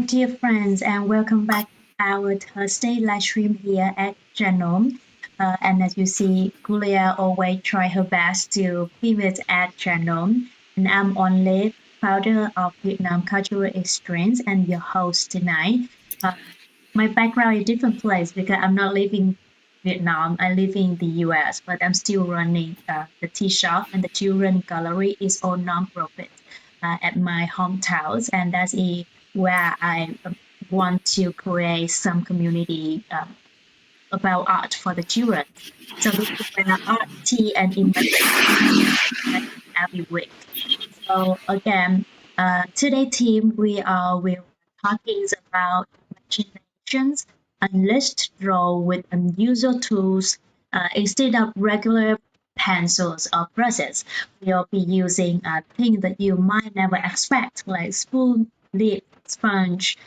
dear friends, and welcome back to our Thursday live stream here at Da Nang. And as you see, Julia always try her best to pivot at Da Nang. And I'm only founder of Vietnam Cultural Exchange and your host tonight. My background is different place because I'm not living Vietnam. I live in the US, but I'm still running the tea shop and the children gallery is all non-profit at my hometown, and that's where I want to create some community about art for the children. So this is where art, tea, and imagine every week. So again, today team we will talking about imaginations unleashed draw with unusual tools instead of regular pencils or brushes. We'll be using things that you might never expect, like spoon, lid, sponge,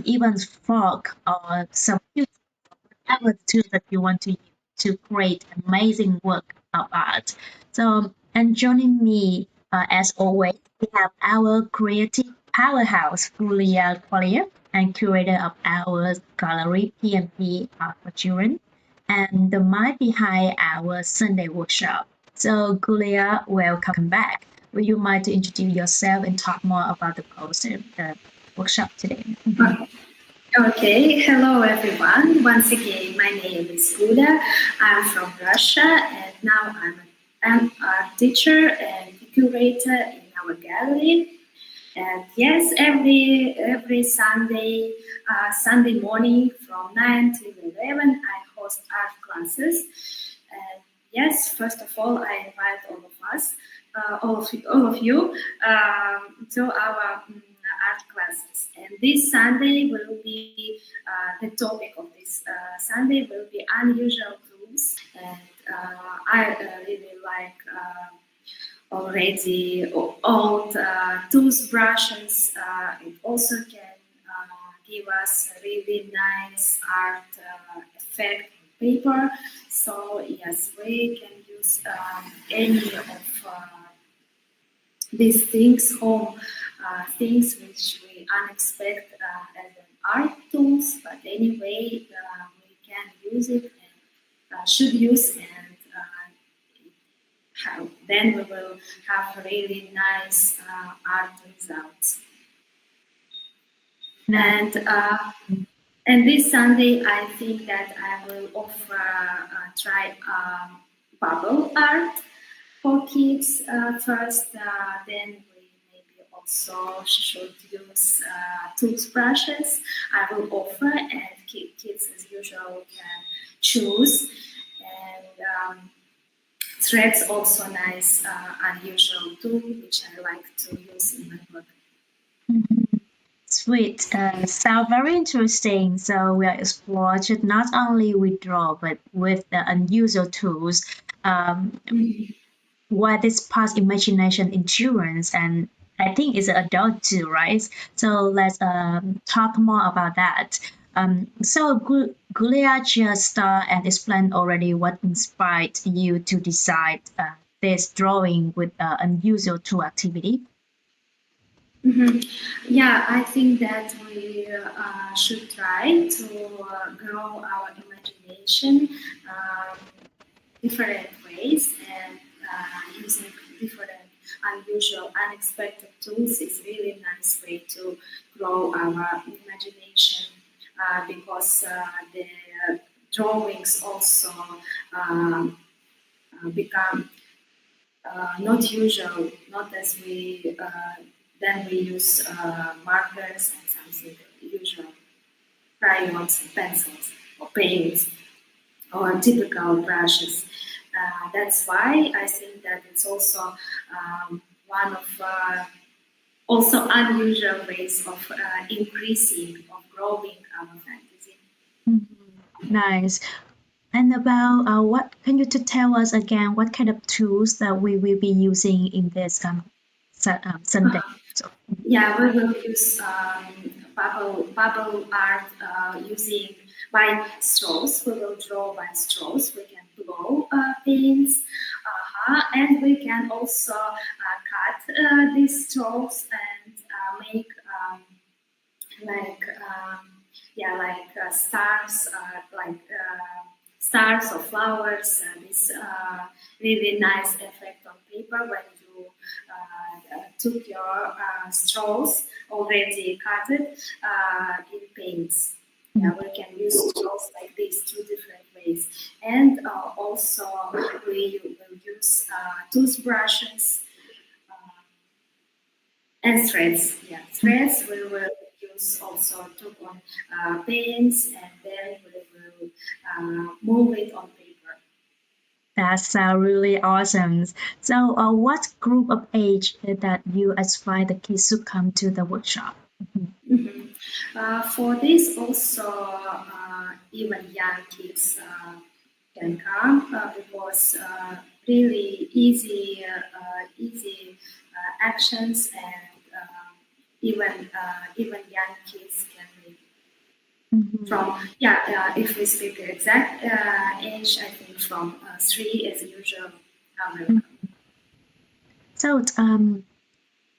even fork or some whatever tool that you want to use to create amazing work of art. So, and joining me, as always, we have our creative powerhouse, Julia Collier, and curator of our gallery, PMP Art for Children, and the mind behind our Sunday workshop. So, Julia, welcome back. Would you mind to introduce yourself and talk more about the course and the workshop today? Okay, hello everyone. Once again, my name is Buda. I'm from Russia and now I'm an art teacher and curator in our gallery. And yes, every Sunday, Sunday morning from 9 to 11, I host art classes. And yes, first of all, I invite all of us, all of you, to our art classes. And this Sunday will be the topic of this Sunday will be unusual tools. And I really like already old toothbrushes. It also can give us a really nice art effect on paper. So yes, we can use any of these things, home things which we unexpect as an art tools, but anyway, we can use it and should use, and then we will have really nice art results. And this Sunday, I think that I will offer try bubble art for kids first, then we maybe also should use toothbrushes. I will offer, and kids as usual can choose. And threads also nice, unusual tool, which I like to use in my work. Sweet. Sound very interesting. So we are exploring not only with draw, but with the unusual tools. What is past imagination in children, and I think it's an adult too, right? So let's talk more about that. So Gulia just start and explain already what inspired you to decide this drawing with unusual tool activity. Yeah, I think that we should try to grow our imagination different ways, and using different unusual, unexpected tools is really a nice way to grow our imagination, because the drawings also become not usual, not as we then we use markers and something usual, crayons and pencils or paints or typical brushes. That's why I think that it's also one of also unusual ways of increasing, of growing our fantasy. Nice. And about what can you tell us again? What kind of tools that we will be using in this Sunday? Yeah, we will use bubble art using by straws. We will draw by straws. We can blow things, and we can also cut these straws and make like stars, stars or flowers. This really nice effect on paper when you took your straws already cut it in paints. Yeah, we can use straws like this two different ways, and also we will use toothbrushes and threads. Yeah, threads we will use also to on pens, and then we will move it on paper. That's really awesome. So, what group of age that you aspire the kids to come to the workshop? For this also, even young kids can come because really easy actions, and even young kids can make it. From if we speak the exact age, I think from 3 as usual. So,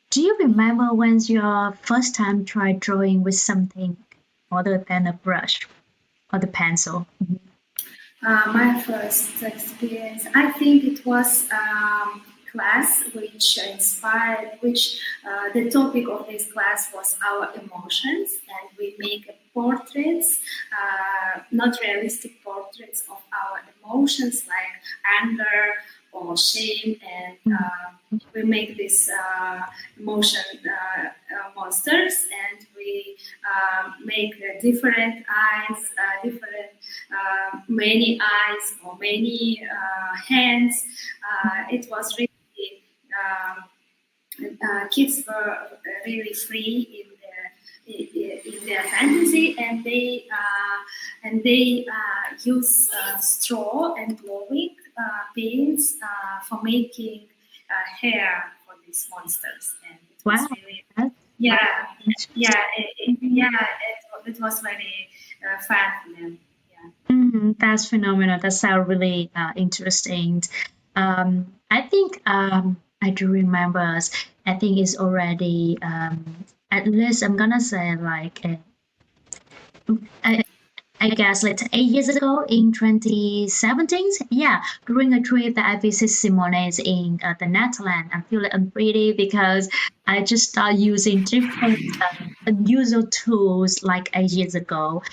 do you remember when's your first time tried drawing with something other than a brush or the pencil? My first experience, I think it was class which inspired, which the topic of this class was our emotions, and we make portraits, not realistic portraits of our emotions like anger or shame, and we make these emotion monsters, and we make different eyes, many eyes or many hands. It was really kids were really free in their fantasy, and they use straw and glowing paints for making hair for these monsters, and it was really it was very fun for them. That's phenomenal. That sounds really interesting. I think I do remember. I think it's already at least I'm gonna say like I guess like 8 years ago in 2017. Yeah, during a trip that I visited Simone's in the Netherlands. I feel like I'm pretty because I just started using different unusual tools like 8 years ago.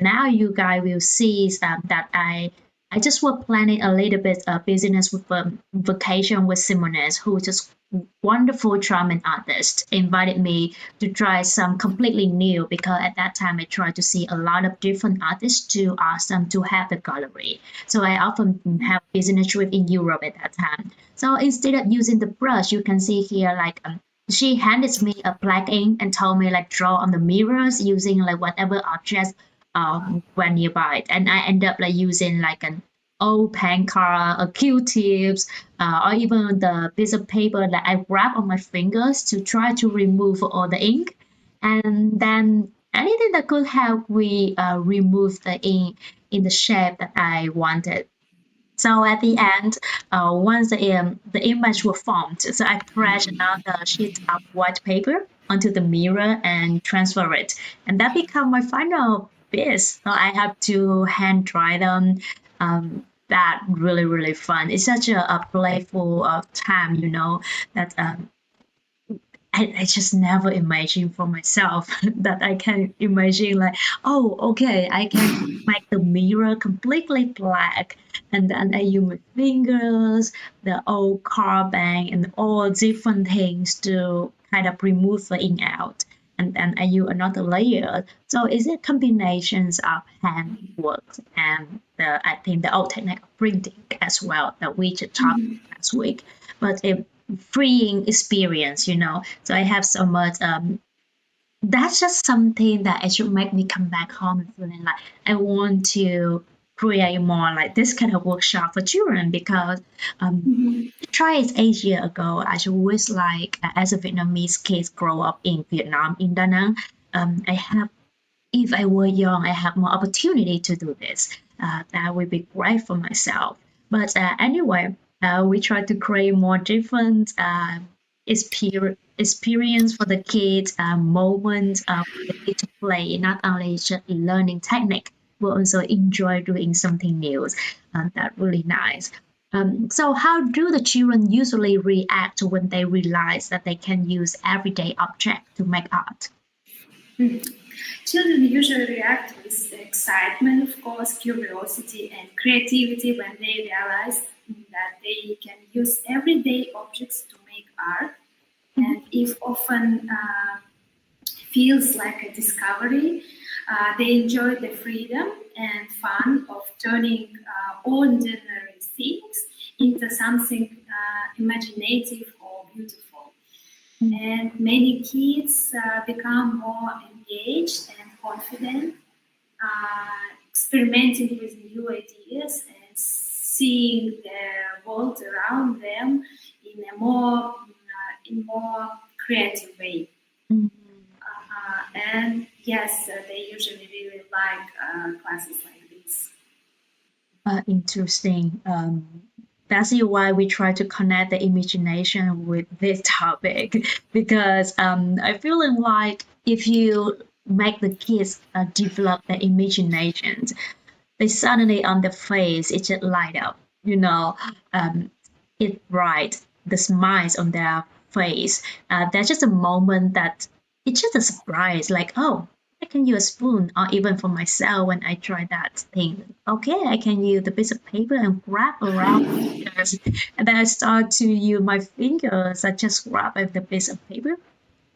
Now you guys will see that I just was planning a little bit of business with a vacation with Simone's, who just wonderful charming artist invited me to try some completely new because at that time I tried to see a lot of different artists to ask them to have the gallery. So I often have business trip in Europe at that time. So instead of using the brush, you can see here like she handed me a black ink and told me like draw on the mirrors using like whatever objects were nearby, and I end up like using like an old pen card, a Q-tips, or even the piece of paper that I wrap on my fingers to try to remove all the ink, and then anything that could help me remove the ink in the shape that I wanted. So at the end, once the image was formed, so I press another sheet of white paper onto the mirror and transfer it, and that become my final piece. So I have to hand dry them. That really fun. It's such a playful time, that I just never imagined for myself that I can imagine like, oh, okay, I can make the mirror completely black, and then I use my fingers, the old carbon, and all different things to kind of remove the ink out. And then I use another layer. So it's a combinations of handwork and I think the old technique of printing as well that we just talked last week. But it freeing experience. So I have so much that's just something that it should make me come back home and feeling like I want to create more like this kind of workshop for children because try it 8 years ago. I just wish like as a Vietnamese kid grow up in Vietnam in Da Nang, I have if I were young, I have more opportunity to do this. That would be great for myself. But anyway, we try to create more different experience for the kids, moments for the kids to play, not only just learning technique, but also enjoy doing something new. That's really nice. So how do the children usually react when they realize that they can use everyday objects to make art? Children usually react with excitement, of course, curiosity, and creativity when they realize that they can use everyday objects to make art. And if often feels like a discovery, they enjoy the freedom and fun of turning ordinary things into something imaginative or beautiful. And many kids become more engaged and confident, experimenting with new ideas and seeing the world around them in a more creative way. And yes, they usually really like classes like this. Interesting. That's why we try to connect the imagination with this topic, because I feel like if you make the kids develop their imaginations, they suddenly on their face it just light up, it bright, the smiles on their face. That's just a moment that it's just a surprise, like, oh, I can use a spoon, or even for myself when I try that thing. Okay, I can use the piece of paper and grab around fingers, and then I start to use my fingers. I just grab at the piece of paper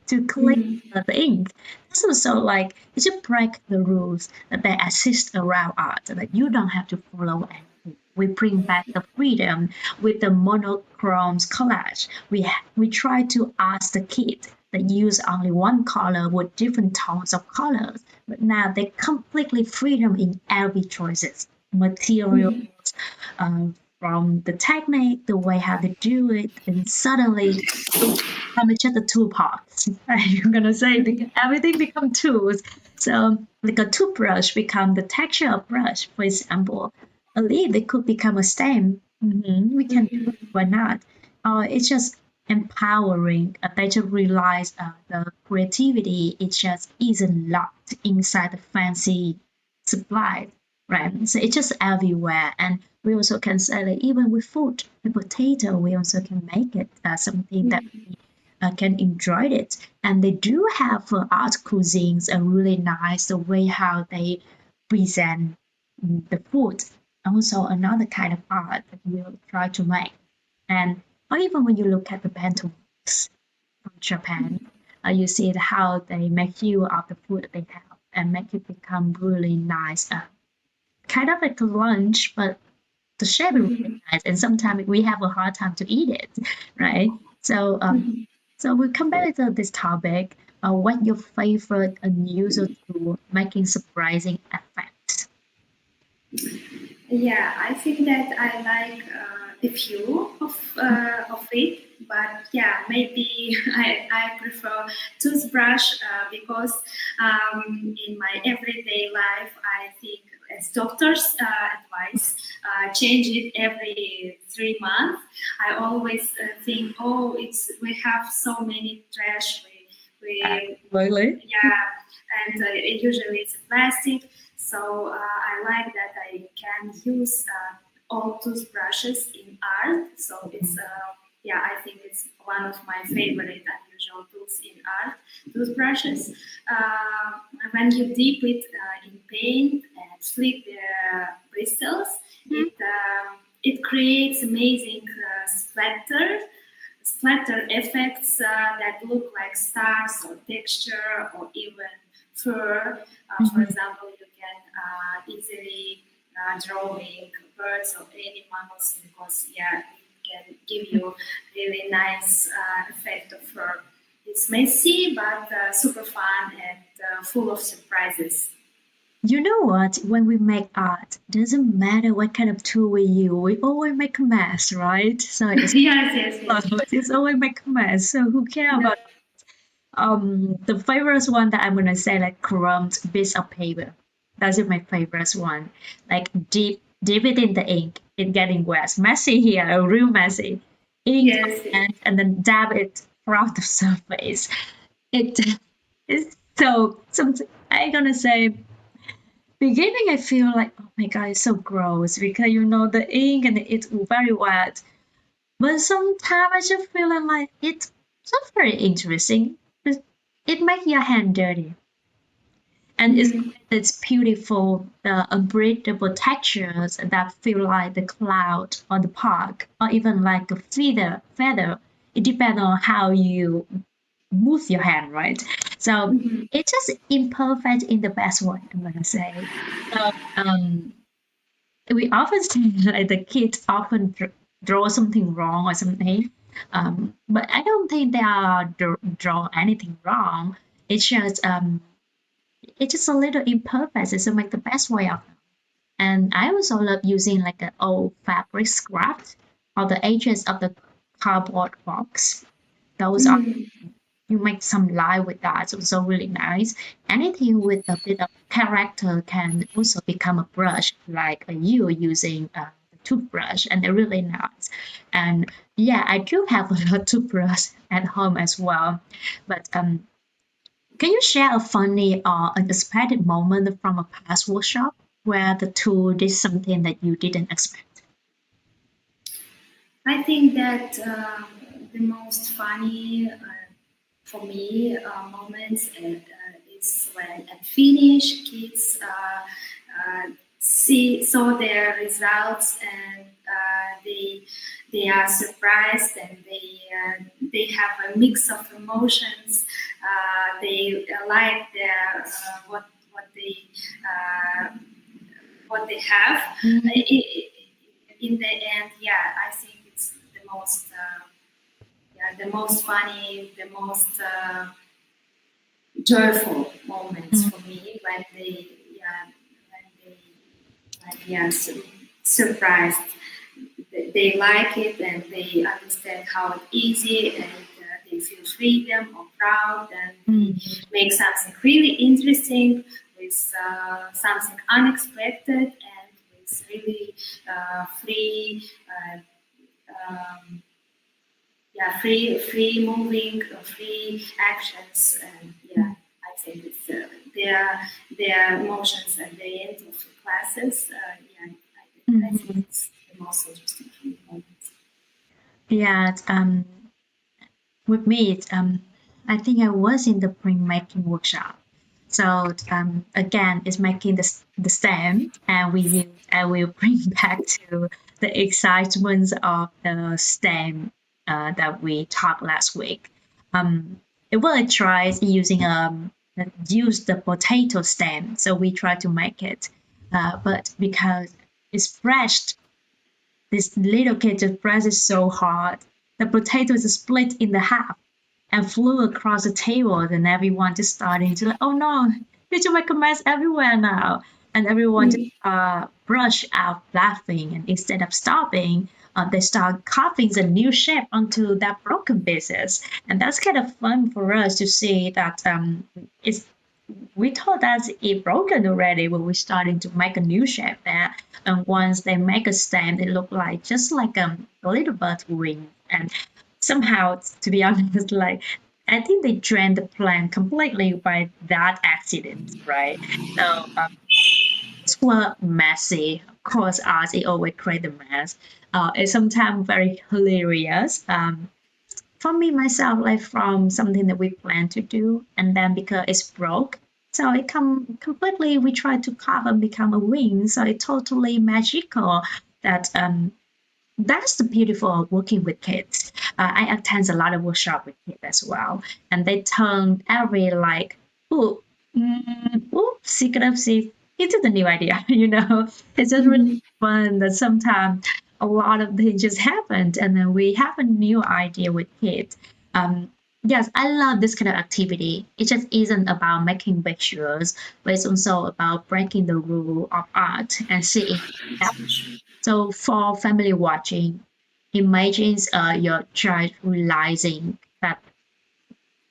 to clean the ink. It's also like it should break the rules that they exist around art, that you don't have to follow anything. We bring back the freedom with the monochrome collage. We try to ask the kid that use only one color with different tones of colors, but now they completely freedom in every choices, materials, from the technique, the way how they do it, and suddenly it becomes just the two parts. I'm gonna say because everything become tools. So like a toothbrush become the texture of brush, for example. A leaf it could become a stem. We can do it, why not? It's just empowering. They just realize the creativity it just isn't locked inside the fancy supply, right? So it's just everywhere. And we also can say that even with food, the potato, we also can make it something that we can enjoy it. And they do have art cuisines are really nice, the way how they present the food. Also another kind of art that we'll try to make. And or even when you look at the bento box from Japan, you see how they make you of the food they have and make it become really nice. Kind of like a lunch, but the shape is really nice. And sometimes we have a hard time to eat it, right? So, so we come back to this topic. What your favorite unusual tool making surprising effects? Yeah, I think that I like a few of it, but yeah, maybe I prefer toothbrush because in my everyday life, I think as doctors advise, change it every 3 months. I always think, oh, we have so many trash. Really? Yeah, and usually it's plastic. So I like that I can use all toothbrushes in art. So it's yeah, I think it's one of my favorite unusual tools in art. Toothbrushes. When you dip it in paint and flip the bristles, it creates amazing splatter effects that look like stars or texture or even fur. For example, you can easily drawing birds or animals because yeah, it can give you really nice effect of fur. It's messy but super fun and full of surprises. You know what? When we make art, doesn't matter what kind of tool we use, we always make a mess, right? So it's Yes. it's always make a mess. So who care about the favorite one that I'm gonna say like crumbed piece of paper. That's my favorite one. Like deep it in the ink, it getting wet. Messy here, real messy. Ink Yes. and then dab it around the surface. It is so something I'm gonna say. Beginning, I feel like, oh my god, it's so gross because the ink and it's very wet. But sometimes I just feeling like it's so very interesting. It makes your hand dirty, and it's beautiful, unbreakable textures that feel like the cloud on the park, or even like a feather. It depends on how you move your hand, right? So it's just imperfect in the best way, I'm gonna say. So we often say like the kids often draw something wrong or something, but I don't think they are draw anything wrong. It's just a little imperfect, so make the best way of it. And I also love using like an old fabric scrap or the edges of the cardboard box. Those are you make some line with that. It's also really nice. Anything with a bit of character can also become a brush, like you using a toothbrush, and they're really nice. And yeah, I do have a lot of toothbrush at home as well. But can you share a funny or unexpected moment from a past workshop where the tool did something that you didn't expect? I think that the most funny for me moments is when at finish kids saw their results, and they are surprised, and they have a mix of emotions. They like their what they have. In the end, yeah, I think it's the most funny, the most joyful moments for me when they surprised. They like it, and they understand how easy, and they feel freedom or proud, and make something really interesting with something unexpected, and with really free moving, free actions, and yeah, I think it's their emotions at the end of the classes. I think it's the most interesting moment. Yeah, with me, I think I was in the printmaking workshop. So again, it's making the stamp, and I will bring back to the excitement of the stamp that we talked last week. It was a try using use the potato stamp, so we try to make it, but because it's fresh, this little kid just presses so hard, the potato is split in the half and flew across the table, and everyone just starting to like, oh no, did you make a mess everywhere now? And everyone just brush out laughing, and instead of stopping, they start carving a new shape onto that broken pieces. And that's kind of fun for us to see that it's we thought that it broken already, but we're starting to make a new shape there. And once they make a stamp, it look like just like a little bird wing. And somehow, to be honest, like I think they drained the plant completely by that accident, right? So it's were messy. Of course, as it always create a mess. It's sometimes very hilarious. For me myself, like from something that we plan to do, and then because it's broke, so it come completely. We try to carve and become a wing, so it's totally magical. That that's the beautiful of working with kids. I attend a lot of workshop with kids as well, and they turn every like, oh, secret of see into the new idea. It's just really fun that sometimes a lot of things just happened, and then we have a new idea with kids. Yes, I love this kind of activity. It just isn't about making pictures, but it's also about breaking the rule of art and seeing it happen. So for family watching, imagine your child realizing that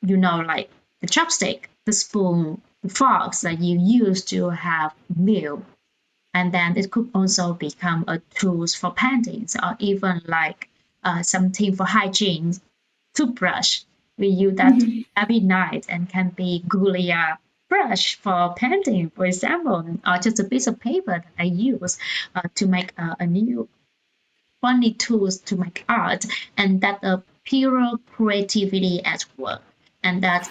like the chopstick, the spoon, the forks that you use to have meal, and then it could also become a tools for paintings, or even like something for hygiene, toothbrush. We use that every night and can be Julia brush for painting, for example, or just a piece of paper that I use to make a new funny tools to make art, and that's a pure creativity at work, and that's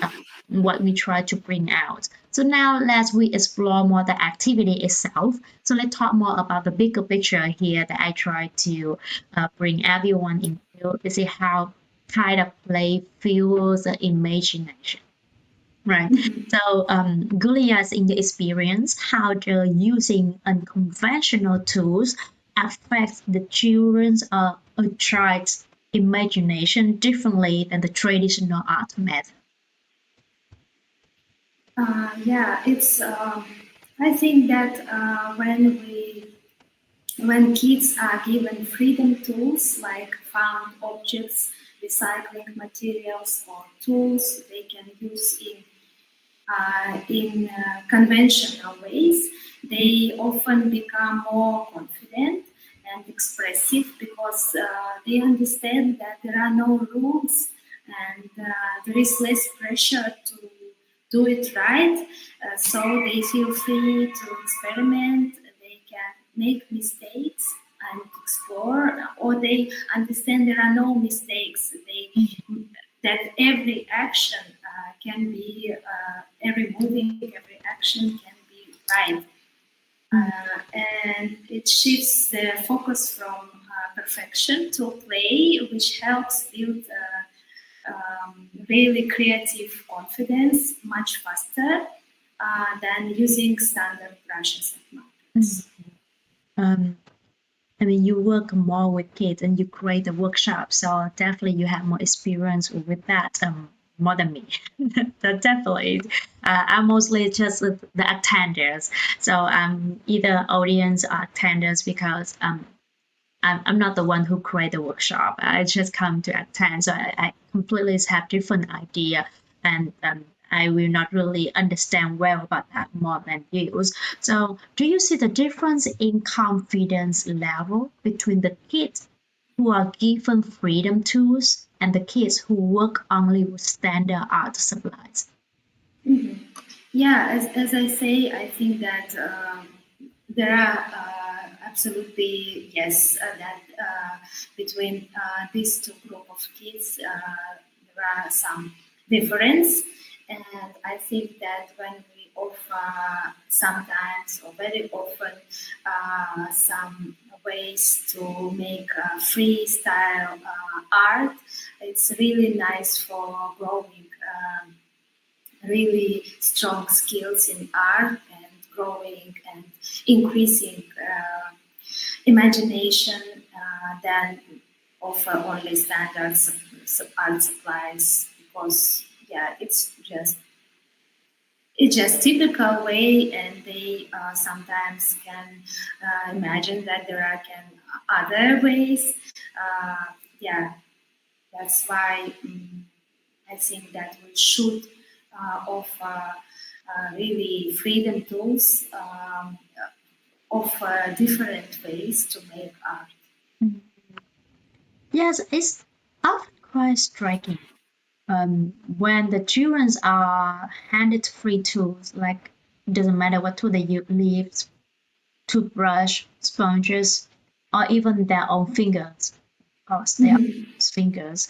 what we try to bring out. So now let's we explore more the activity itself. So let's talk more about the bigger picture here that I try to bring everyone into to see how kind of play fuels the imagination. Right. So, Julia's in the experience, how the using unconventional tools affects the children's a child's imagination differently than the traditional art method. Yeah, it's. I think that when kids are given freedom tools like found objects, recycling materials, or tools they can use in conventional ways, they often become more confident and expressive because they understand that there are no rules and there is less pressure to do it right. So they feel free to experiment, they can make mistakes and explore, or they understand there are no mistakes. That every action can be, every moving, every action can be right. And it shifts the focus from perfection to play, which helps build really creative confidence much faster than using standard brushes and markers. Um, I mean, you work more with kids and you create a workshop, so definitely you have more experience with that more than me. So definitely, I'm mostly just with the attenders. So I'm either audience or attenders because I'm not the one who create the workshop. I just come to attend, so I completely have different idea, and I will not really understand well about that more than you. So, do you see the difference in confidence level between the kids who are given freedom tools and the kids who work only with standard art supplies? Yeah, as I say, I think that there are absolutely, yes, that between these two group of kids there are some difference, and I think that when we offer sometimes or very often some ways to make freestyle art, it's really nice for growing really strong skills in art and growing and increasing imagination than offer only standard art supplies, because yeah, it's just typical way, and they sometimes can imagine that there are can other ways. Yeah, that's why I think that we should offer really freedom tools, offer different ways to make art. Yes, it's often quite striking when the children are handed free tools, like it doesn't matter what tool they use, leaves, toothbrush, sponges, or even their own fingers. Of course, their fingers.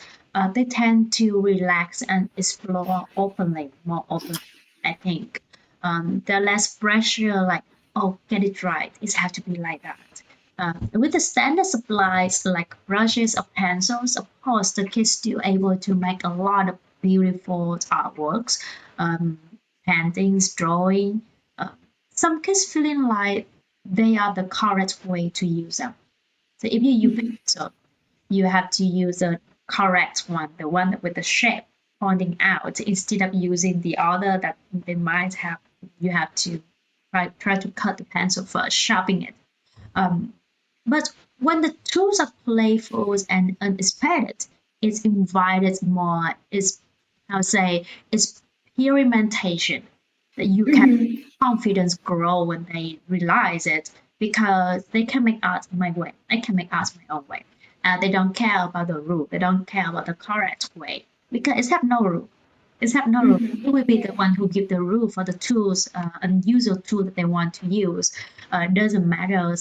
They tend to relax and explore openly, more openly, I think. They're less pressure, like, oh, get it right. It has to be like that. With the standard supplies like brushes or pencils, of course, the kids still able to make a lot of beautiful artworks, um, paintings, drawing. Uh, some kids feeling like they are the correct way to use them. So if you use pencil, you have to use the correct one, the one with the shape pointing out, instead of using the other that they might have. You have to try to cut the pencil first, sharpen it. Um, but when the tools are playful and unexpected, it's invited more. It's, I would say, it's experimentation that you can confidence grow when they realize it, because they can make art my way. I can make art my own way. They don't care about the rule. They don't care about the correct way. because it's have no rule. It's have no rule. You will be the one who give the rule for the tools, unusual tool that they want to use. Doesn't matter.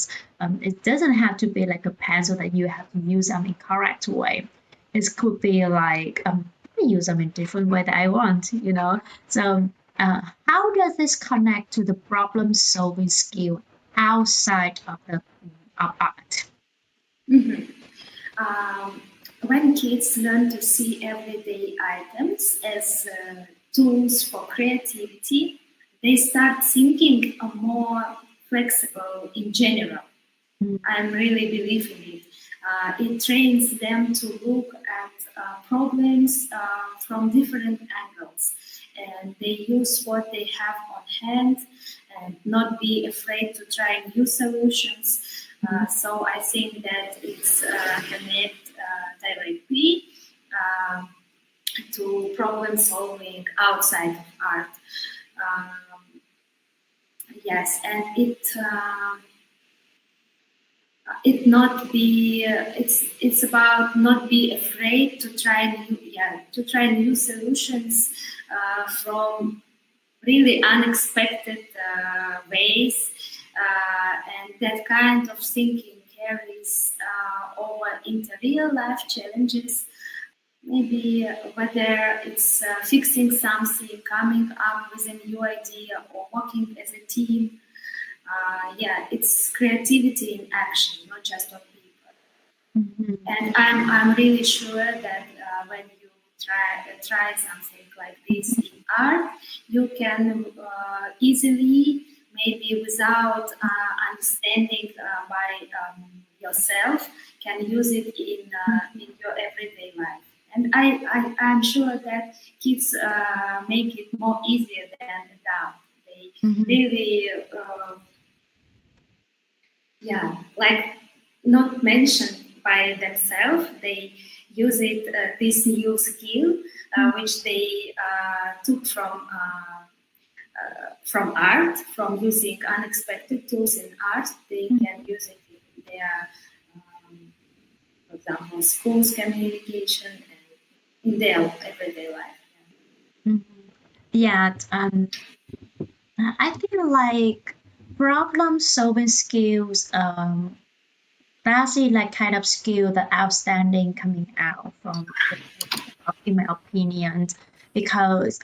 It doesn't have to be like a pencil that you have to use them in correct way. It could be like I use them in different way that I want, you know. So how does this connect to the problem solving skill outside of the of art? When kids learn to see everyday items as tools for creativity, they start thinking more flexible in general. I really believe in it. It trains them to look at problems from different angles, and they use what they have on hand and not be afraid to try new solutions. So I think that it's connect directly to problem solving outside of art. Yes, and it's about not be afraid to try new solutions from really unexpected ways, and that kind of thinking carries over into real life challenges. Maybe whether it's fixing something, coming up with a new idea, or working as a team. It's creativity in action, not just on paper. And I'm really sure that when you try something like this in art, you can easily, maybe without understanding by yourself, can use it in your everyday life. And I'm sure that kids make it more easier than adults. They really, like not mentioned by themselves. They use it, this new skill, which they took from art, from using unexpected tools in art. They can use it in their, for example, schools communication and in their everyday life. I feel like problem solving skills that's it, like kind of skill that outstanding coming out from in my opinion, because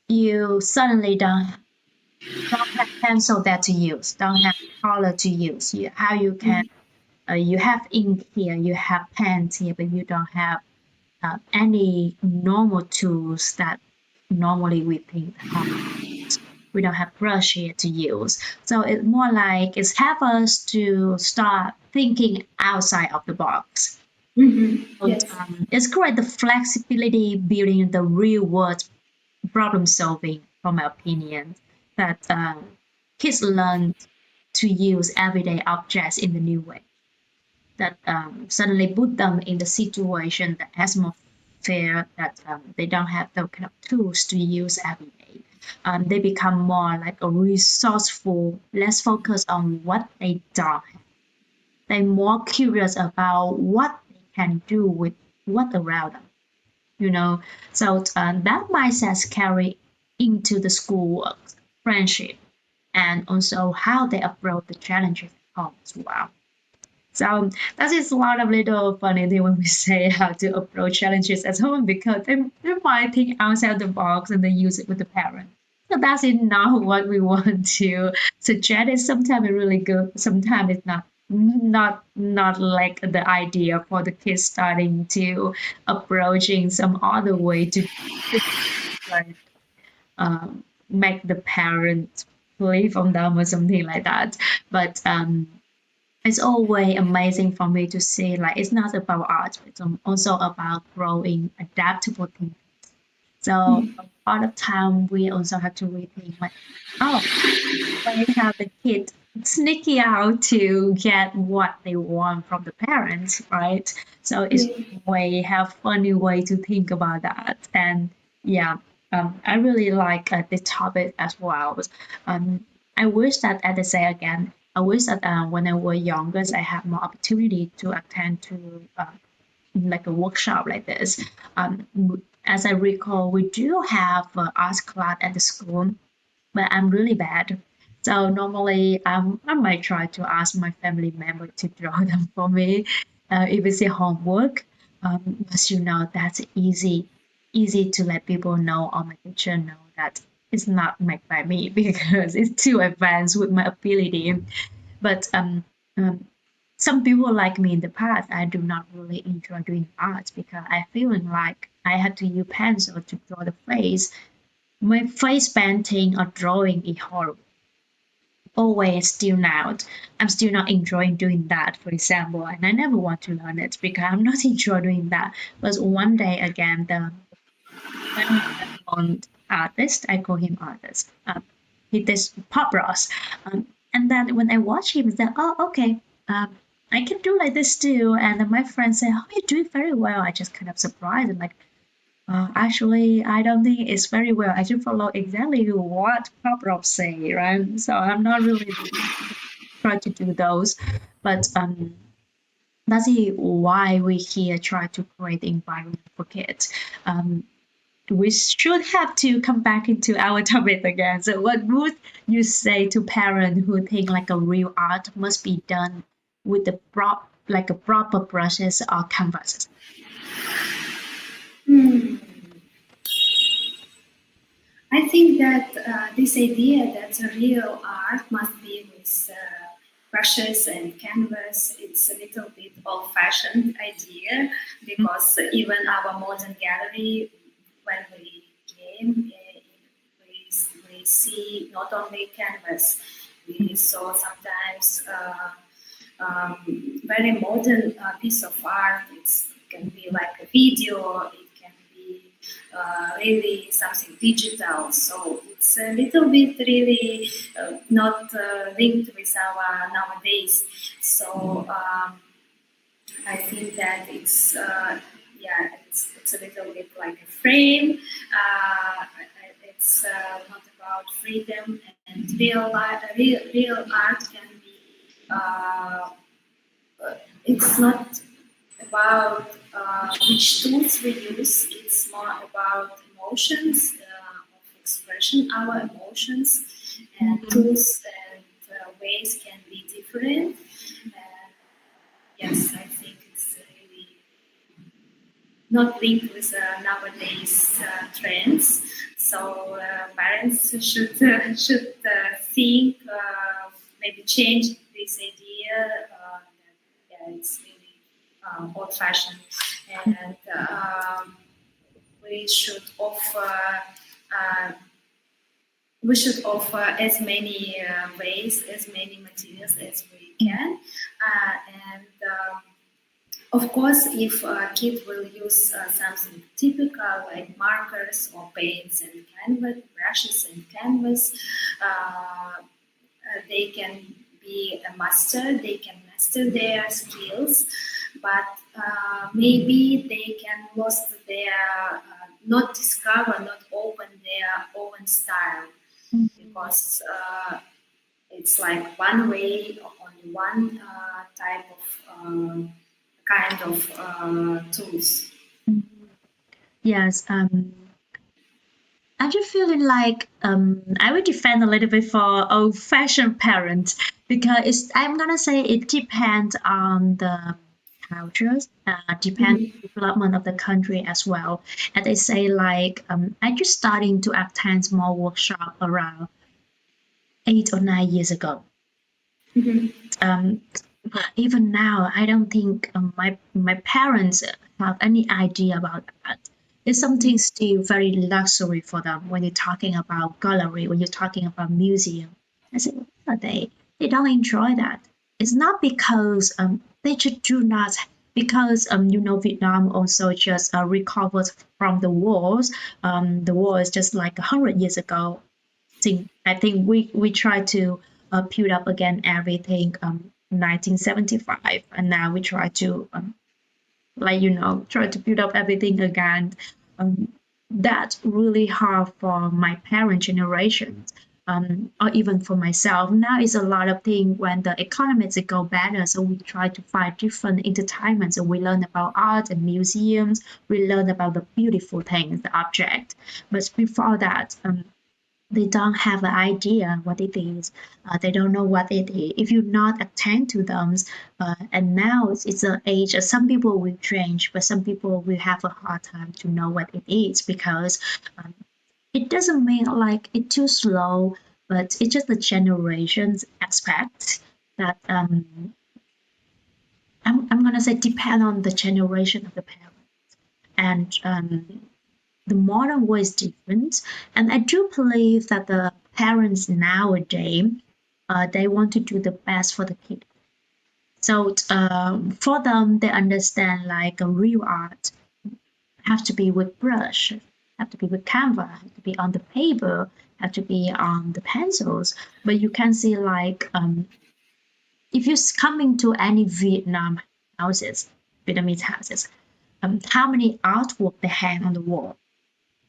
you suddenly don't have pencil there to use, don't have color to use. How you can you have ink here, you have pens here, but you don't have any normal tools that normally we think we don't have brush here to use. So it's more like it's help us to start thinking outside of the box. Yes. It's great the flexibility building the real world problem solving, from my opinion, that kids learn to use everyday objects in the new way. That suddenly put them in the situation, the atmosphere that they don't have those kind of tools to use every day. They become more like a resourceful, less focused on what they don't have. They're more curious about what they can do with what around them, you know. So that mindset carry into the school friendship and also how they approach the challenges at home as well. So that is a lot of little funny thing when we say how to approach challenges at home, because they might think outside the box and they use it with the parent. So that's not what we want to suggest. It's sometimes it's really good, sometimes it's not like the idea for the kids starting to approaching some other way to like make the parents believe on them or something like that. But it's always amazing for me to see like it's not about art, it's also about growing adaptable thinking. So all the time we also have to rethink like, oh, when you have the kid sneaky out to get what they want from the parents, right? So it's way have funny way to think about that. And yeah, I really like this topic as well. I wish that, as I say again, I wish that when I was younger, I had more opportunity to attend to like a workshop like this. As I recall, we do have art class at the school, but I'm really bad. So normally I might try to ask my family member to draw them for me if it's a homework. But that's easy to let people know or my teacher know that it's not made by me because it's too advanced with my ability. But um, some people like me in the past, I do not really enjoy doing art because I feeling like I had to use pencil to draw the face. My face painting or drawing is horrible. Always still now. I'm still not enjoying doing that, for example, and I never want to learn it because I'm not enjoying doing that. But one day again, the on artist, I call him artist. He does pop rocks, and then when I watch him, I said, "Oh, okay, I can do like this too." And then my friend said, "Oh, you're doing very well." I just kind of surprised and like, actually, I don't think it's very well. I should follow exactly what pop rocks say, right? So I'm not really try to do those, but that's why we here try to create the environment for kids. We should have to come back into our topic again. So, what would you say to parents who think like a real art must be done with the like a proper brushes or canvases? I think that this idea that a real art must be with brushes and canvas, it's a little bit old-fashioned idea because even our modern gallery, when we came, we see not only canvas, we saw sometimes very modern piece of art. It can be like a video, it can be really something digital. So it's a little bit really not linked with our nowadays. So I think that it's it's a little bit like a frame. It's not about freedom, and real art can be. It's not about which tools we use. It's more about emotions, of expression, our emotions, and tools and ways can be different. Yes, I think it's really not linked with nowadays trends. So parents should think, maybe change this idea. It's really old-fashioned, and we should offer as many ways, as many materials as we can, and of course, if a kid will use something typical like markers or paints and canvas, brushes and canvas, they can be a master, they can master their skills, but maybe they can lost their, not discover, not open their own style, because it's like one way, only one type of kind of tools. Yes, I'm just feeling like I would defend a little bit for old-fashioned parents because I'm gonna say it depends on the cultures, depends on the development of the country as well. And they say like I just starting to attend small workshop around 8 or 9 years ago. But even now, I don't think my parents have any idea about that. It's something still very luxury for them when you're talking about gallery, when you're talking about museum. I said, what are they? They don't enjoy that. It's not because they just do not, because Vietnam also just recovered from the wars. The war is just like 100 years ago. I think we try to build up again everything 1975, and now we try to try to build up everything again. That's really hard for my parent generation. or even for myself. Now it's a lot of things when the economies go better, so we try to find different entertainments. So we learn about art and museums. We learn about the beautiful things, the object. But before that, they don't have an idea what it is. They don't know what it is. If you not attend to them, and now it's an age. Some people will change, but some people will have a hard time to know what it is because it doesn't mean like it's too slow, but it's just the generations aspect that I'm gonna say depend on the generation of the parents and the modern world is different, and I do believe that the parents nowadays they want to do the best for the kid. So for them, they understand like a real art have to be with brush, have to be with canvas, have to be on the paper, have to be on the pencils. But you can see like if you're coming to any Vietnamese houses, how many artwork they hang on the wall.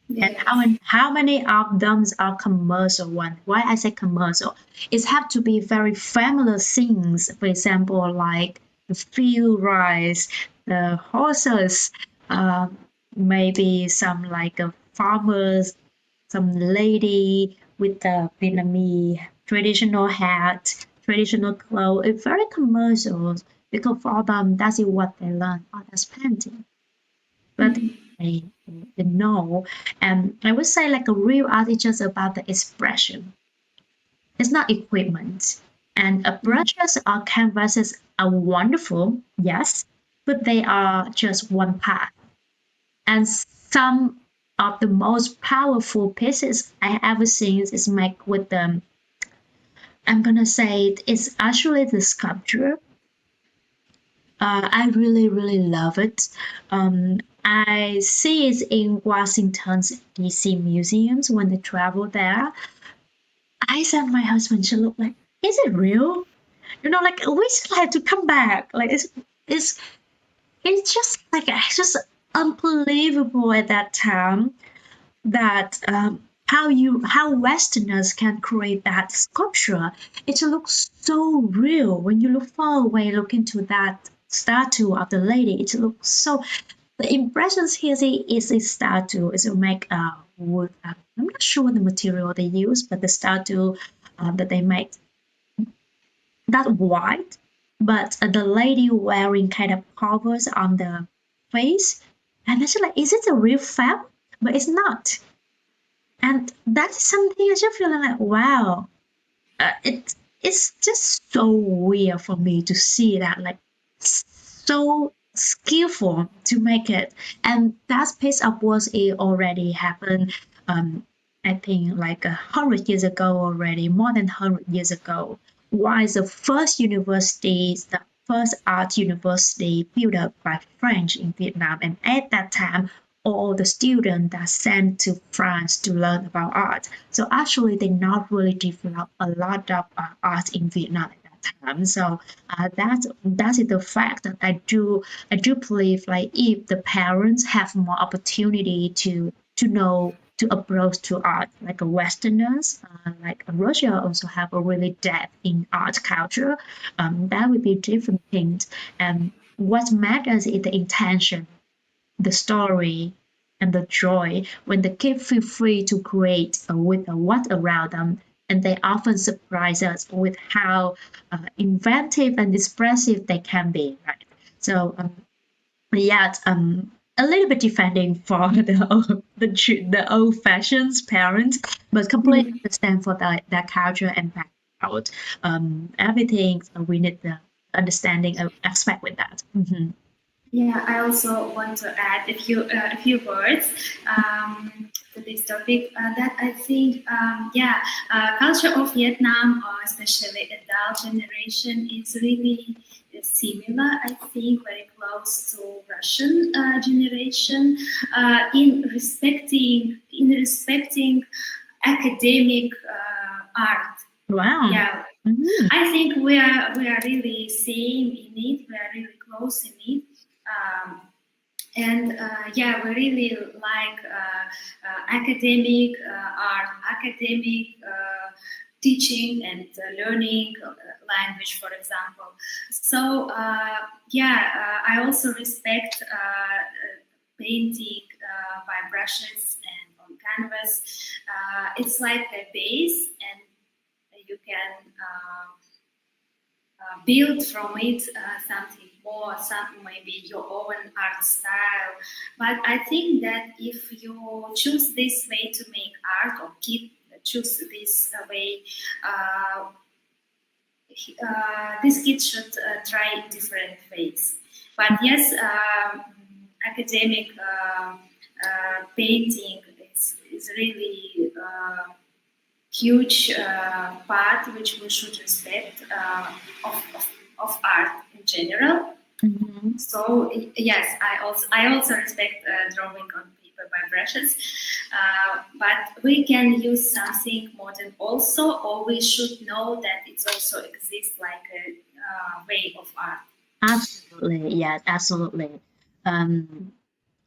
Yes. And how many of them are commercial one? Why I say commercial? It have to be very familiar things. For example, like the field rice, the horses, maybe some like farmers, some lady with the Vietnamese traditional hat, traditional clothes. It's very commercial because for them that's what they learn. Oh, that's painting. But they know. And I would say like a real art is just about the expression. It's not equipment. And brushes or canvases are wonderful, yes, but they are just one part. And some of the most powerful pieces I ever seen is made with the, I'm gonna say it's actually the sculpture. I really, really love it. I see it in Washington's DC museums when they travel there. I said my husband should look like, is it real? You know, like we still have to come back. Like it's just like it's just unbelievable at that time that how Westerners can create that sculpture. It looks so real when you look far away, look into that statue of the lady. It looks so. The impressions here is a statue. Is a make wood. I'm not sure the material they use, but the statue that they make that white, but the lady wearing kind of covers on the face, and it's like, is it a real fabric? But it's not. And that's something I just feeling like, wow, it's just so weird for me to see that, like, so skillful to make it. And that piece of work it already happened. I think like 100 years ago already, more than 100 years ago. Was the first university, the first art university built up by French in Vietnam, and at that time all the students are sent to France to learn about art. So actually, they not really develop a lot of art in Vietnam at that time. So that is the fact that I do believe like if the parents have more opportunity to know to approach to art like a Westerners, like Russia also have a really depth in art culture. That would be different things. And what matters is the intention, the story, and the joy when the kids feel free to create with what around them. And they often surprise us with how inventive and expressive they can be, right? So, yeah, a little bit defending for the old fashioned parents, but completely understand for that culture and background. Everything we need the understanding of aspect with that. Yeah, I also want to add a few words to this topic. That I think, culture of Vietnam, or especially adult generation, is really similar. I think very close to Russian generation in respecting academic art. Wow. Yeah, I think we are really same in it. We are really close in it. And yeah, we really like academic art, academic teaching and learning language, for example. So yeah, I also respect painting by brushes and on canvas. It's like a base, and you can build from it something more, some maybe your own art style. But I think that if you choose this way to make art, or choose this way, these kids should try different ways. But yes, academic painting is really huge part which we should respect of art in general. Mm-hmm. So yes, I also respect drawing on paper by brushes, but we can use something modern also, or we should know that it also exists like a way of art. Absolutely, yes, absolutely.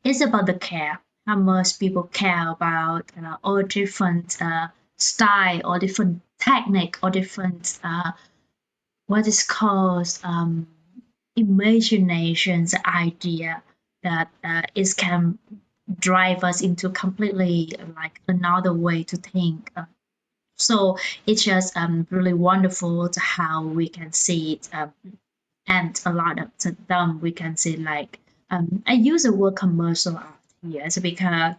It's about the care. How much people care about all different style or different technique or different what is called imaginations idea that it can drive us into completely like another way to think. So it's just really wonderful to how we can see it, and a lot of them we can see like I use the word commercial art here so because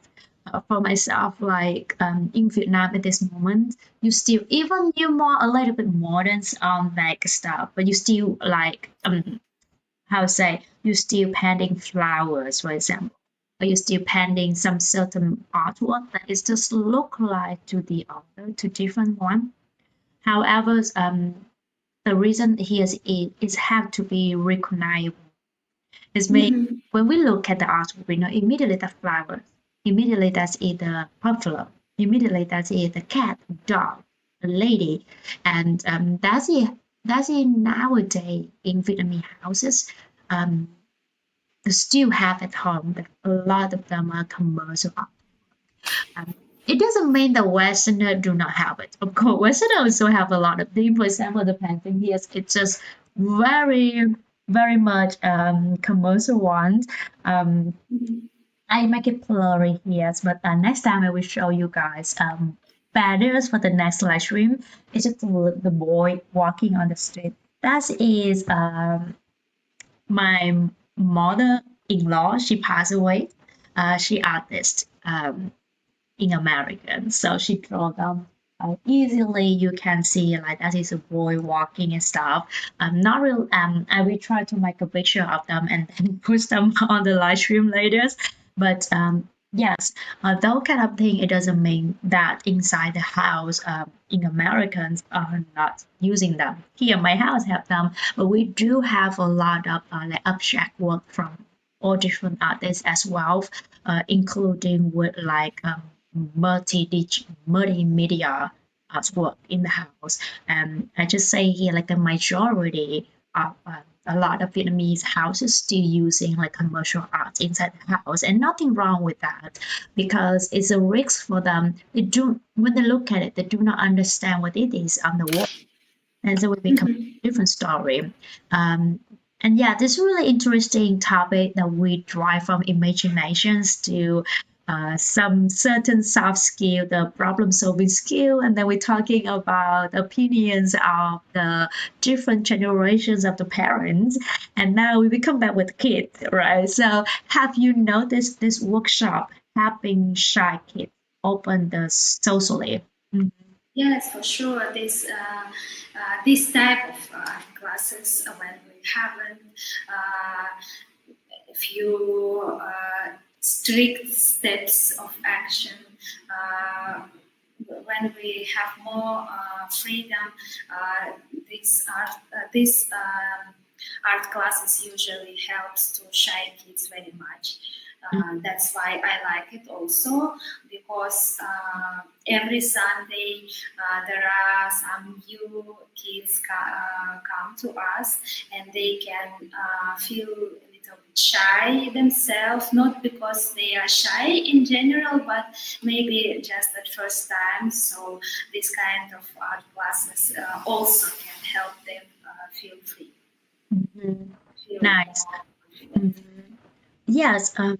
for myself like in Vietnam at this moment you still even you more a little bit modern like stuff but you still like how to say you still painting flowers for example or you still painting some certain artwork that is just look like to the other to different one. However, the reason here is it have to be recognizable. It's made Mhm. when we look at the artwork, we know immediately the flowers, immediately that's either buffalo, immediately that's either cat, dog, a lady, and that's it nowadays in Vietnamese houses. Um, still have at home, but a lot of them are commercial art. Um, it doesn't mean the Westerner do not have it. Of course, Westerner also have a lot of things. For example, the painting here, it's just very, very much commercial ones. Um, Mhm. I make it blurry here, but next time I will show you guys banners for the next live stream. It's just the boy walking on the street. That is my mother-in-law. She passed away. She artist. In American. So she draw them easily. You can see like that is a boy walking and stuff. Not real. I will try to make a picture of them and then post them on the live stream later. But yes, that kind of thing. It doesn't mean that inside the house, in Americans are not using them. Here, my house have them, but we do have a lot of like abstract work from all different artists as well, including with like multimedia artwork in the house. And I just say here, like the majority of a lot of Vietnamese houses still using like commercial art inside the house, and nothing wrong with that because it's a risk for them. They do when they look at it, they do not understand what it is on the wall, and so it becomes Mhm. a different story. Um, and yeah, this is a really interesting topic that we drive from imaginations to some certain soft skill, the problem solving skill, and then we're talking about opinions of the different generations of the parents. And now we come back with kids, right? So have you noticed this workshop helping shy kids open the socially? Mm. Yes, for sure. This type of classes when we haven't few strict steps of action. Uh, when we have more freedom, this art classes usually helps to shy kids very much. That's why I like it also because every Sunday there are some new kids come to us and they can feel a little bit shy themselves, not because they are shy in general, but maybe just at first time. So this kind of art classes also can help them feel free. Feel Nice. more confident. Yes, I'm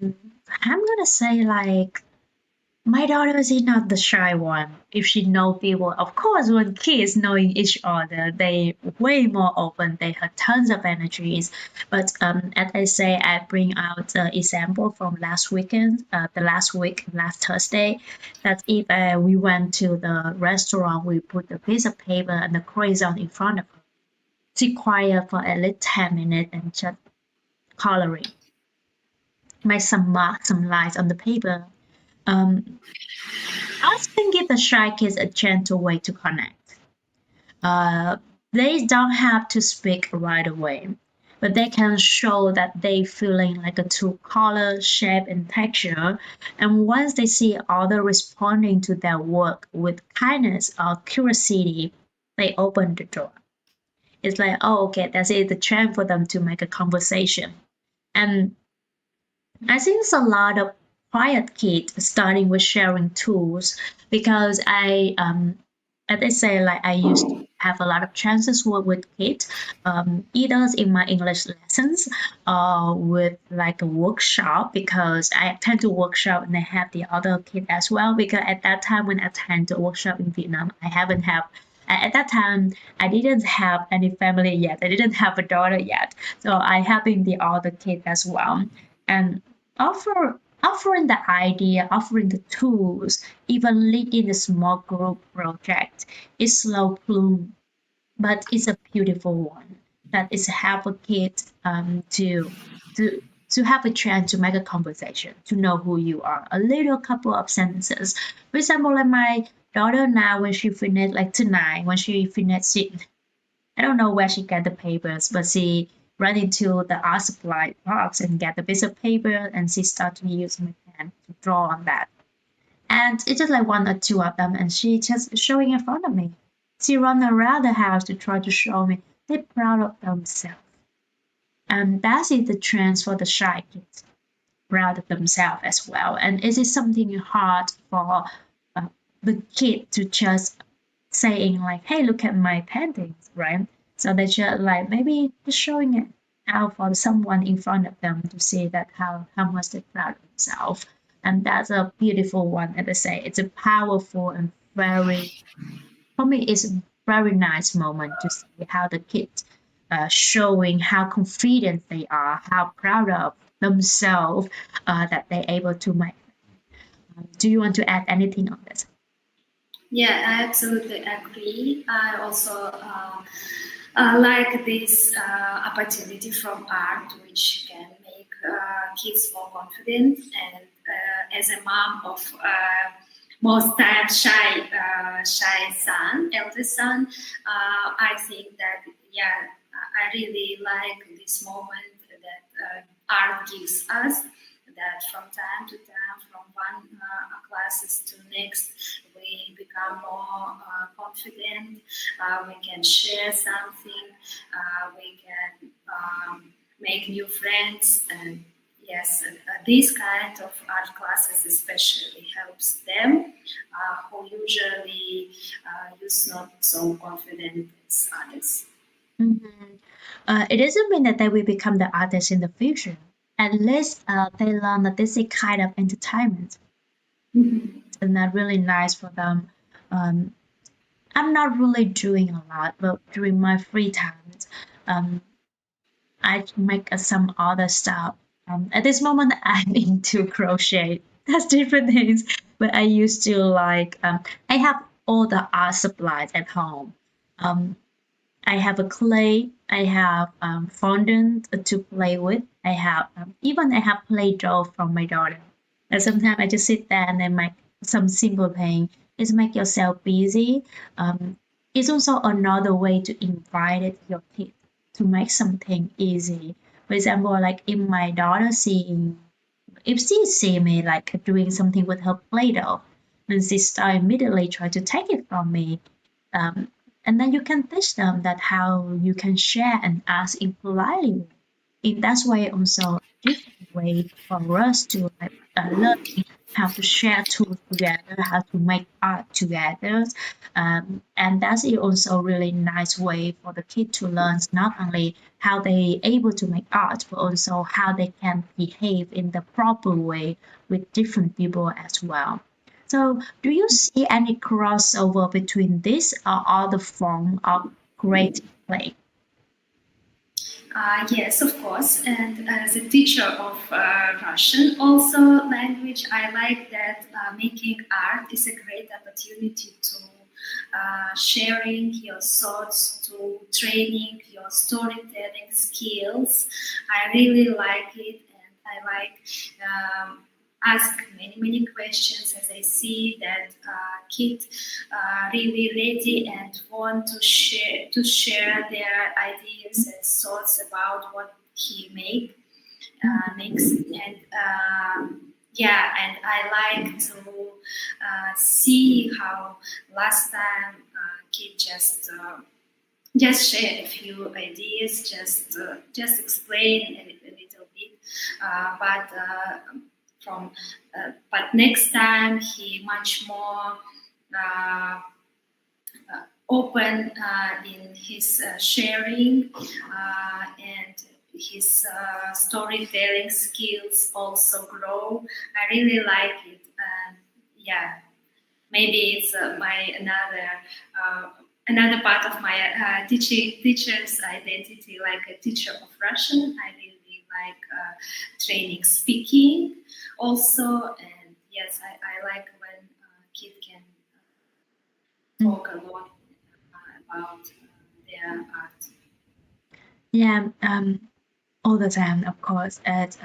gonna say like my daughter is not the shy one. If she know people, of course, when kids knowing each other, they way more open. They have tons of energies. But as I say, I bring out the example from last weekend, the last week, last Thursday, that if we went to the restaurant, we put a piece of paper and the crayon in front of her. Sit quiet for at least 10 minutes and just coloring. Make some marks, some lines on the paper. Art can give the shy kids a gentle way to connect. They don't have to speak right away, but they can show that they feeling like a true color, shape, and texture. And once they see others responding to their work with kindness or curiosity, they open the door. It's like, oh, okay, that's it, the chance for them to make a conversation. And I think it's a lot of quiet kids starting with sharing tools because as I say, like I used to have a lot of chances to work with kids, either in my English lessons or with like a workshop because I attend to workshop and I have the other kid as well because at that time when I attend a workshop in Vietnam, I haven't have at that time I didn't have any family yet. I didn't have a daughter yet, so I having the other kid as well, and offering the idea, offering the tools, even leading a small group project is slow bloom, but it's a beautiful one. That is help a kid to to have a chance to make a conversation, to know who you are. A little couple of sentences. For example, like my daughter now, when she finished like tonight, when she finished it, I don't know where she got the papers, but she ran into the art supply box and get a piece of paper and she started to use my pen to draw on that. And it's just like one or two of them and she just showing in front of me. She run around the house to try to show me they're proud of themselves. And that is the trend for the shy kids, proud of themselves as well. And it is something hard for the kid to just saying like, "Hey, look at my paintings," right? So they just like maybe just showing it out for someone in front of them to see that how much they're proud of themselves. And that's a beautiful one. As I say, it's a powerful and very for me it's a very nice moment to see how the kids showing how confident they are, how proud of themselves that they're able to make. Do you want to add anything on this? Yeah, I absolutely agree. I also like this opportunity from art, which can make kids more confident. And as a mom of most times shy son, eldest son, I think that yeah, I really like this moment that art gives us. That from time to time, from one classes to next, we become more confident. We can share something. We can make new friends. And yes, these kind of art classes especially helps them who usually use not so confident as others. Mhm. It doesn't mean that they will become the artists in the future. At least they learn that this is kind of entertainment, Mhm. and that really nice for them. Um, I'm not really doing a lot, but during my free times, um, I make some other stuff. At this moment, I'm into crochet. That's different things, but I used to like. I have all the art supplies at home. Um, I have a clay. I have fondant to play with. I have even I have play doh from my daughter. And sometimes I just sit there and then make some simple thing. It's make yourself busy. It's also another way to invite your kid to make something easy. For example, like if my daughter seeing, if she see me like doing something with her play-doh, then she start immediately try to take it from me. And then you can teach them that how you can share and ask in politely. in that way also different way for us to learn how to share tools together, how to make art together. And that's also really nice way for the kid to learn not only how they able to make art, but also how they can behave in the proper way with different people as well. So do you see any crossover between this or other form of creative play? Yes, of course. And as a teacher of Russian also language, I like that making art is a great opportunity to sharing your thoughts, to training your storytelling skills. I really like it, and I like ask many questions as I see that kids really ready and want to share their ideas and thoughts about what he makes, and and I like to see how last time kid just share a few ideas, just explain a little bit, but next time he much more open in his sharing, and his storytelling skills also grow. I really like it. Maybe it's my another part of my teacher's identity, like a teacher of Russian. I really like training speaking also, and yes, I like when kid can talk a lot about their art. Yeah, all the time, of course. It's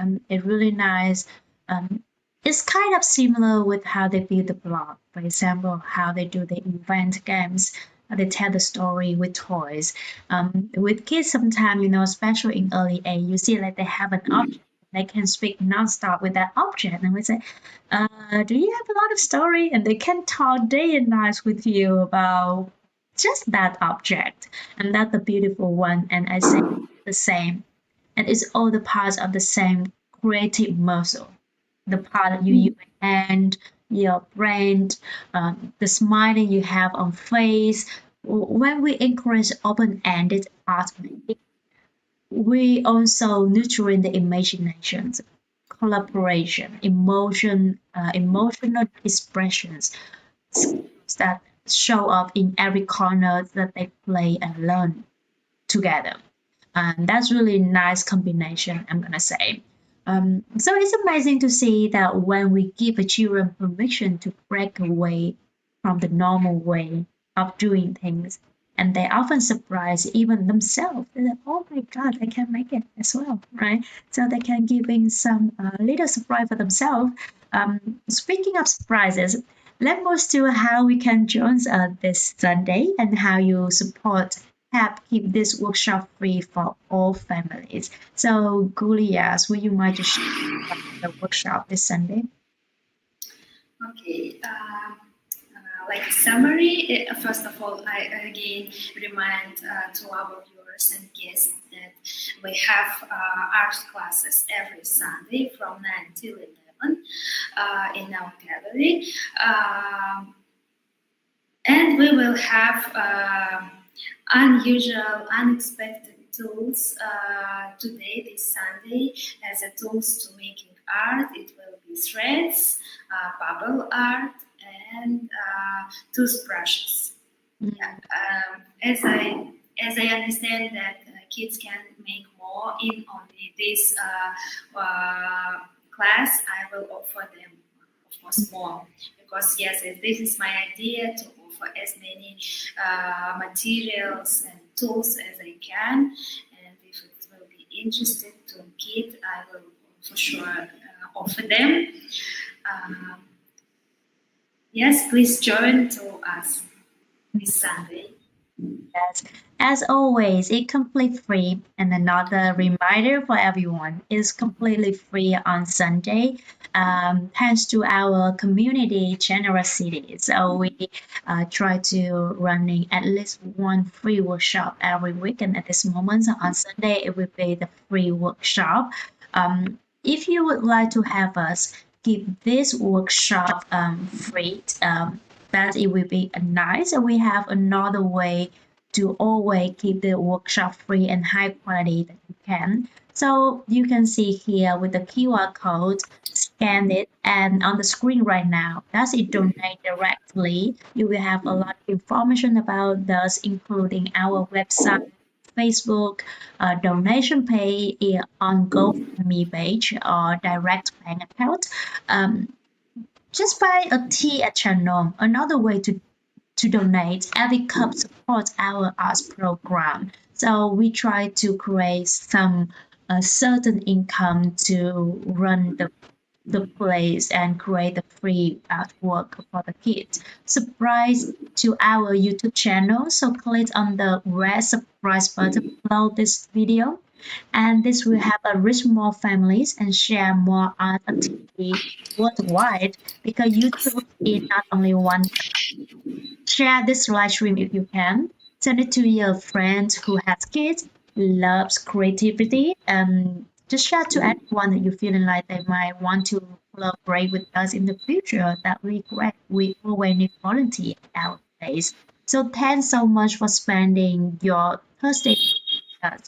really nice. It's kind of similar with how they build the blog. For example, how they do the invent games, how they tell the story with toys. With kids, sometimes, especially in early age, you see like they have an object. They can speak nonstop with that object, and we say, "Do you have a lot of story?" And they can talk day and night with you about just that object, and that's the beautiful one. And I say the same, and it's all the parts of the same creative muscle, the part that you use your hand, your brain, the smiling you have on face. When we encourage open-ended art making, we also nurturing the imaginations, collaboration, emotional expressions, skills that show up in every corner that they play and learn together. And that's really nice combination, I'm gonna say. So it's amazing to see that when we give the children permission to break away from the normal way of doing things, and they often surprise even themselves. They're like, "Oh my God, I can make it as well," right? So they can give in some little surprise for themselves. Speaking of surprises, let's move to how we can join this Sunday and how you support help keep this workshop free for all families. So, Gulias, would you mind to share about the workshop this Sunday? Okay. Like a summary, first of all, I again remind to our viewers and guests that we have art classes every Sunday from 9 till 11 in our gallery. And we will have unusual, unexpected tools today, this Sunday, as a tools to making art. It will be threads, bubble art, and toothbrushes. As I understand that kids can make more in only this class, I will offer them, of course, more, because yes, this is my idea to offer as many materials and tools as I can, and if it will be interested to kids, I will for sure offer them. Yes, please join to us this Sunday. Yes. As always, it's completely free. And another reminder for everyone, it's completely free on Sunday, thanks to our community generosity. So we try to running at least one free workshop every week. And at this moment, so on Sunday, it will be the free workshop. If you would like to have us keep this workshop free, that it will be nice. And we have another way to always keep the workshop free and high quality that you can. So you can see here with the QR code, scan it, and on the screen right now, that's it donate directly. You will have a lot of information about us, including our website, Facebook, donation pay on GoFundMe page or direct bank account. Just buy a tea at Chanom, another way to donate. Every cup supports our arts program. So we try to create some certain income to run the place and create the free artwork for the kids. Subscribe to our YouTube channel. So click on the red subscribe button below this video. And this will help reach more families and share more art activity worldwide because YouTube is not only one. Share this live stream if you can. Send it to your friends who has kids, loves creativity, and just share to anyone that you feeling like they might want to collaborate with us in the future. That we great. We always need volunteer at our place. So thanks so much for spending your Thursday with us.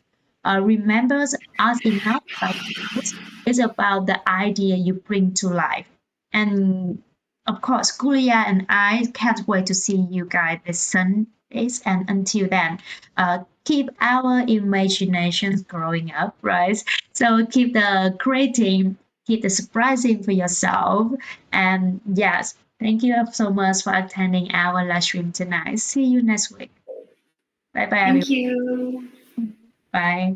Remember, us enough about this is about the idea you bring to life. And of course, Gulia and I can't wait to see you guys this Sundays. And until then, keep our imaginations growing up, right? So keep the creating, keep the surprising for yourself. And yes, thank you so much for attending our live stream tonight. See you next week. Bye bye, Thank everyone. you. Bye.